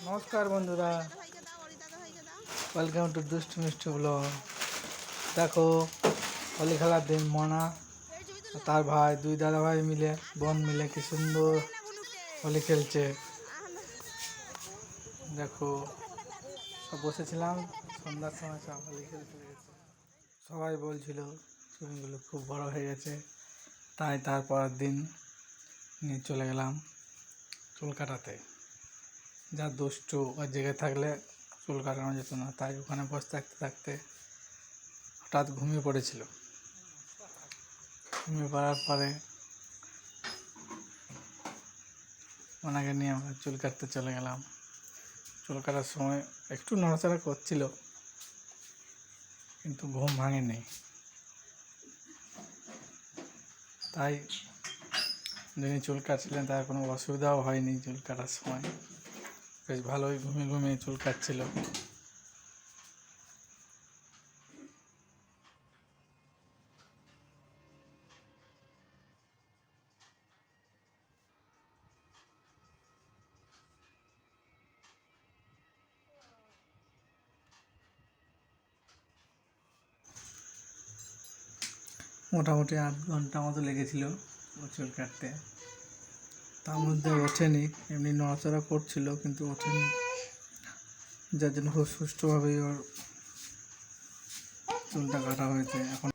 নমস্কার বন্ধুরা, welcome to দুষ্টু মিষ্টি ব্লগ। দেখো, হোলি খেলার দিন মনা তার ভাই, দুই দাদা ভাই মিলে, বোন মিলে কি সুন্দর হোলি খেলছে। দেখো, সব বসেছিলাম সন্ধ্যার সময়, সব হোলি খেলতে গেছে। সবাই বলছিল ছবিগুলো খুব বড় হয়ে গেছে, তাই তারপরের দিন নিয়ে চলে গেলাম চুল কাটাতে। যা দুষ্টু ওই জায়গায় থাকলে চুল কাটানো যেত না, তাই ওখানে বসে থাকতে থাকতে হঠাৎ ঘুমিয়ে পড়েছিল। ঘুমিয়ে পড়ার পরে ওনাকে নিয়ে আমরা চুল কাটতে চলে গেলাম। চুল কাটার সময় একটু নড়াচড়া করছিল, কিন্তু ঘুম ভাঙেনি, তাই যিনি চুল কাটছিলেন তার কোনো অসুবিধাও হয়নি। চুল কাটার সময় বেশ ভালোই ঘুমিয়ে ঘুমিয়ে চুল কাটছিল। মোটামুটি 8 ঘন্টা মতো লেগেছিল ও চুল কাটতে। তার মধ্যে ওঠেনি, এমনি নড়াচড়া করছিল কিন্তু ওঠেনি, যার জন্য খুব সুষ্ঠুভাবেই ওর চুলটা কাটা হয়েছে। এখন